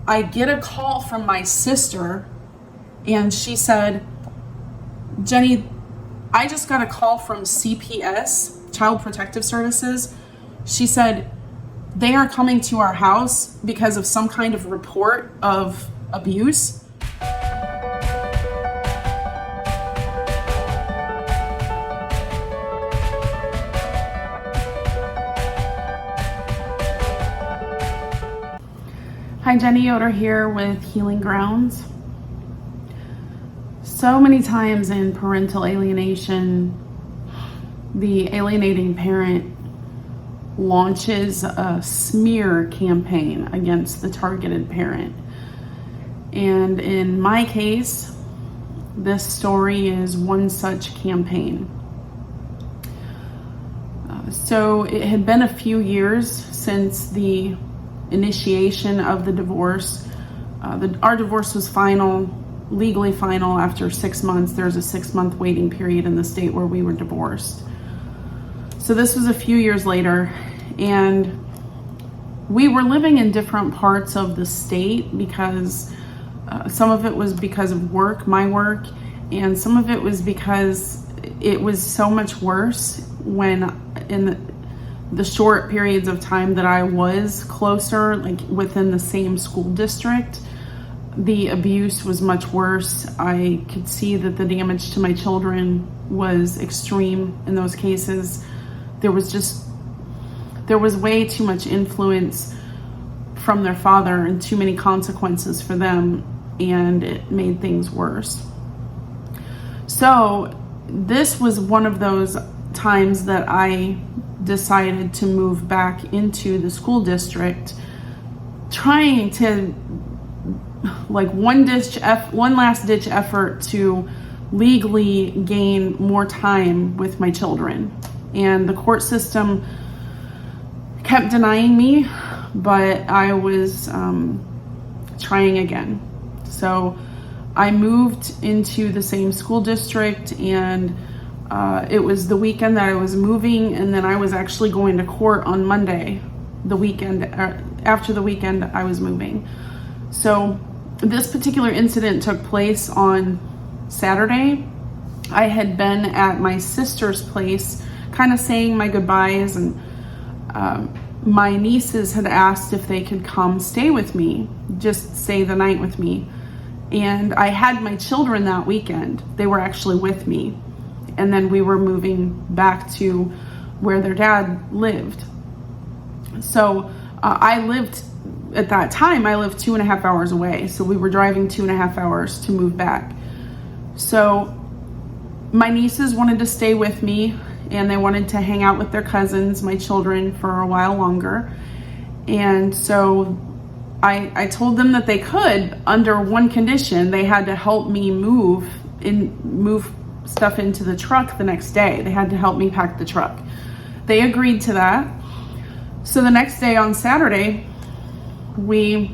I get a call from my sister, and she said, Jenny, I just got a call from CPS, Child Protective Services. She said they are coming to our house because of some kind of report of abuse. Hi, Jenny Yoder here with Healing Grounds. So many times in parental alienation, the alienating parent launches a smear campaign against the targeted parent. And in my case, this story is one such campaign. So it had been a few years since the initiation of the divorce. Our divorce was final, legally final after 6 months. There's a 6-month waiting period in the state where we were divorced. So this was a few years later, and we were living in different parts of the state because some of it was because of work, my work, and some of it was because it was so much worse when in the short periods of time that I was closer, like within the same school district, the abuse was much worse. I could see that the damage to my children was extreme in those cases. There was way too much influence from their father and too many consequences for them, and it made things worse. So this was one of those times that I decided to move back into the school district, trying to like one last ditch effort to legally gain more time with my children. And the court system kept denying me, but I was trying again. So I moved into the same school district, and it was the weekend that I was moving, and then I was actually going to court on Monday, the weekend after the weekend I was moving. So this particular incident took place on Saturday. I had been at my sister's place, kind of saying my goodbyes, and my nieces had asked if they could come stay with me, just stay the night with me. And I had my children that weekend. They were actually with me. And then we were moving back to where their dad lived. So at that time, I lived 2.5 hours away. So we were driving 2.5 hours to move back. So my nieces wanted to stay with me, and they wanted to hang out with their cousins, my children, for a while longer. And so I told them that they could, under one condition. They had to help me move stuff into the truck the next day. They had to help me pack the truck. They agreed to that. So the next day on Saturday, we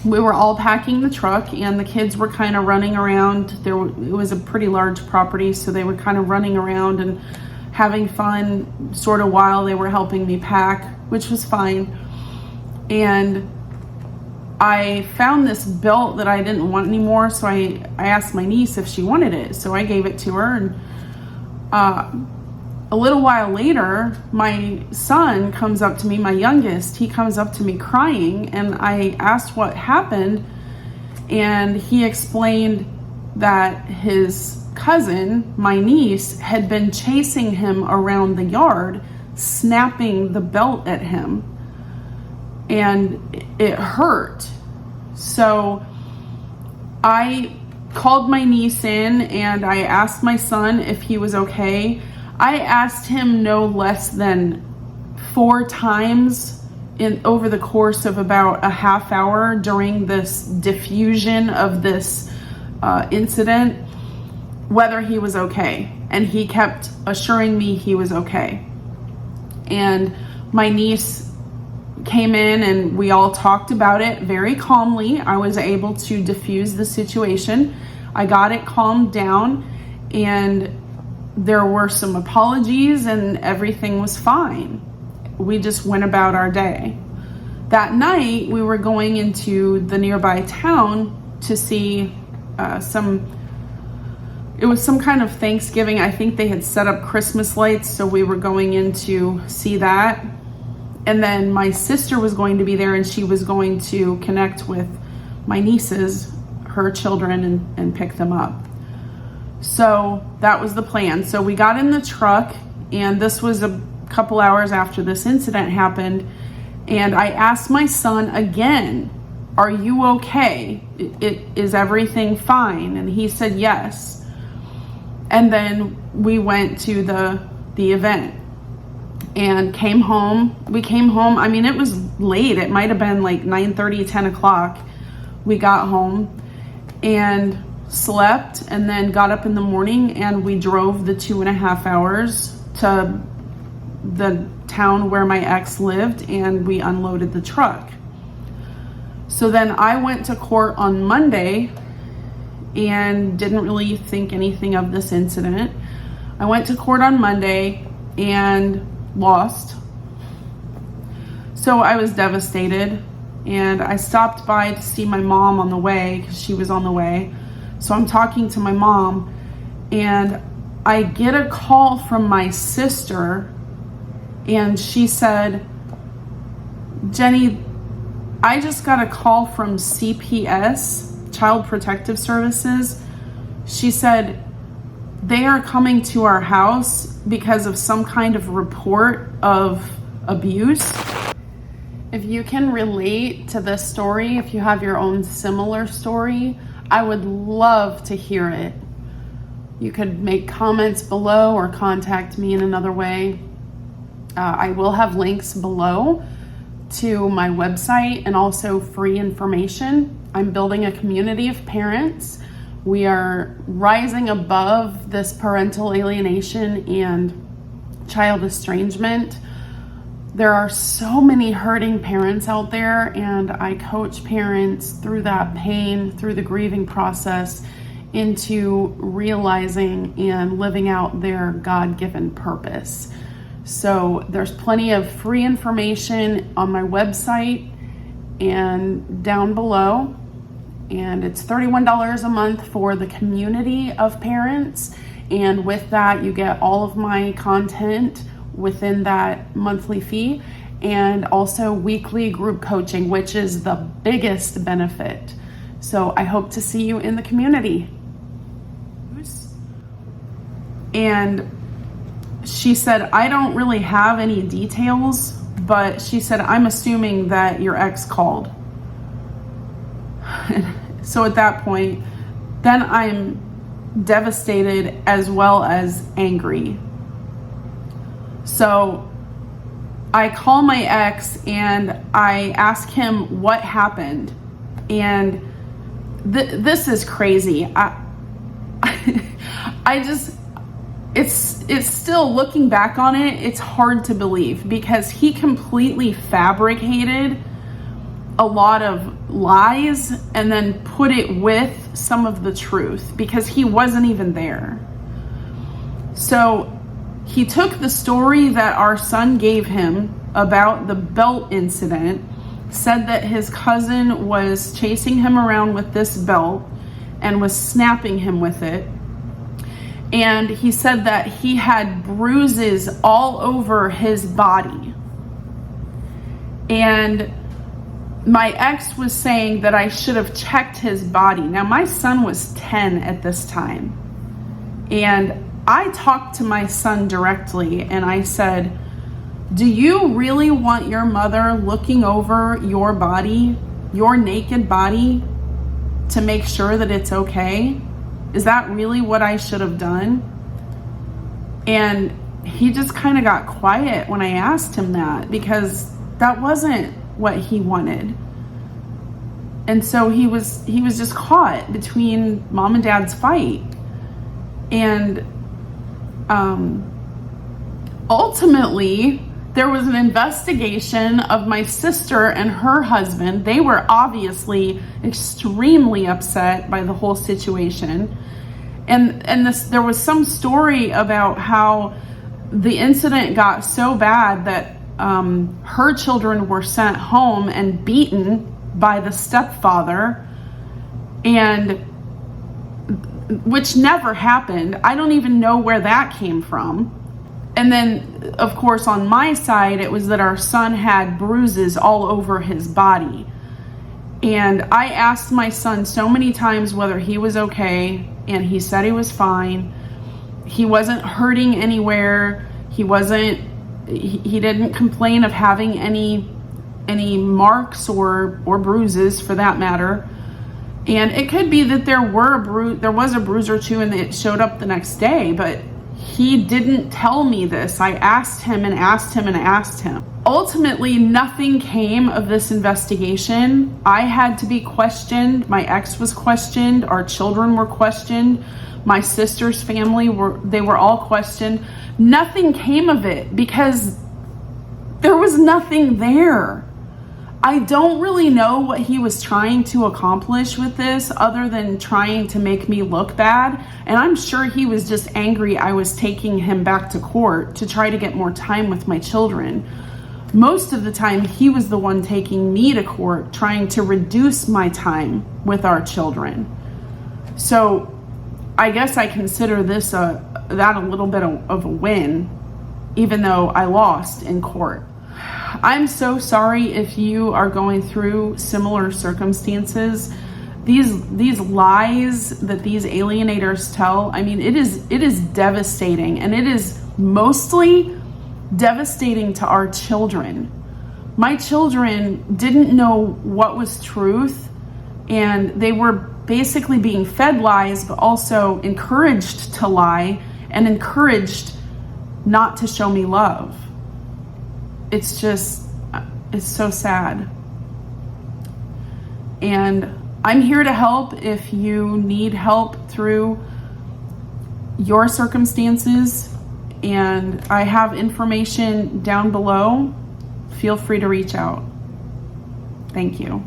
were all packing the truck, and the kids were kind of running around. It was a pretty large property, so they were kind of running around and having fun sort of while they were helping me pack, which was fine. And I found this belt that I didn't want anymore, so I asked my niece if she wanted it. So I gave it to her, and a little while later, my son comes up to me, my youngest, he comes up to me crying, and I asked what happened, and he explained that his cousin, my niece, had been chasing him around the yard, snapping the belt at him, and it hurt. So I called my niece in, and I asked my son if he was okay. I asked him no less than 4 times over the course of about a half hour during this diffusion of this incident whether he was okay. And he kept assuring me he was okay. And my niece came in and we all talked about it very calmly. I was able to diffuse the situation. I got it calmed down, and there were some apologies and everything was fine. We just went about our day. that night we were going into the nearby town to see it was some kind of Thanksgiving. I think they had set up Christmas lights, so we were going in to see that. And then my sister was going to be there, and she was going to connect with my nieces, her children, and pick them up. So that was the plan. So we got in the truck, and this was a couple hours after this incident happened. And I asked my son again, "Are you okay? Is everything fine?" And he said yes. And then we went to the event and came home. We came home. I mean, it was late. It might have been like 9:30, 10 o'clock. We got home and slept, and then got up in the morning, and we drove the 2.5 hours to the town where my ex lived, and we unloaded the truck. So then I went to court on Monday and didn't really think anything of this incident. I went to court on Monday and lost. So I was devastated, and I stopped by to see my mom on the way because she was on the way. So I'm talking to my mom, and I get a call from my sister, and she said, "Jenny, I just got a call from CPS, Child Protective Services." She said, "They are coming to our house because of some kind of report of abuse." If you can relate to this story, if you have your own similar story, I would love to hear it. You could make comments below or contact me in another way. I will have links below to my website and also free information. I'm building a community of parents. We are rising above this parental alienation and child estrangement. There are so many hurting parents out there, and I coach parents through that pain, through the grieving process, into realizing and living out their God-given purpose. So there's plenty of free information on my website and down below. And it's $31 a month for the community of parents. And with that, you get all of my content within that monthly fee, and also weekly group coaching, which is the biggest benefit. So I hope to see you in the community. And she said, "I don't really have any details, but she said, I'm assuming that your ex called." So at that point, then I'm devastated as well as angry. So I call my ex and I ask him what happened. And this is crazy. It's still, looking back on it, it's hard to believe, because he completely fabricated a lot of lies and then put it with some of the truth, because he wasn't even there. So he took the story that our son gave him about the belt incident, said that his cousin was chasing him around with this belt and was snapping him with it. And he said that he had bruises all over his body. And my ex was saying that I should have checked his body. Now, my son was 10 at this time. And I talked to my son directly, and I said, "Do you really want your mother looking over your body, your naked body, to make sure that it's okay? Is that really what I should have done?" And he just kind of got quiet when I asked him that, because that wasn't what he wanted. And so he was just caught between mom and dad's fight. And ultimately, there was an investigation of my sister and her husband. They were obviously extremely upset by the whole situation. And there was some story about how the incident got so bad that her children were sent home and beaten by the stepfather, and which never happened. I don't even know where that came from. And then, of course, on my side, it was that our son had bruises all over his body. And I asked my son so many times whether he was okay, and he said he was fine. He wasn't hurting anywhere. He didn't complain of having any marks or bruises, for that matter. And it could be that there was a bruise or two and it showed up the next day, but he didn't tell me this. I asked him and asked him and asked him. Ultimately, nothing came of this investigation. I had to be questioned. My ex was questioned. Our children were questioned. My sister's family were all questioned. Nothing came of it because there was nothing there. I don't really know what he was trying to accomplish with this other than trying to make me look bad. And I'm sure he was just angry I was taking him back to court to try to get more time with my children. Most of the time, he was the one taking me to court, trying to reduce my time with our children. So I guess I consider this that a little bit of a win, even though I lost in court. I'm so sorry if you are going through similar circumstances. These lies that these alienators tell, I mean, it is devastating, and it is mostly devastating to our children. My children didn't know what was truth, and they were basically being fed lies, but also encouraged to lie and encouraged not to show me love. It's so sad. And I'm here to help if you need help through your circumstances, and I have information down below. Feel free to reach out. Thank you.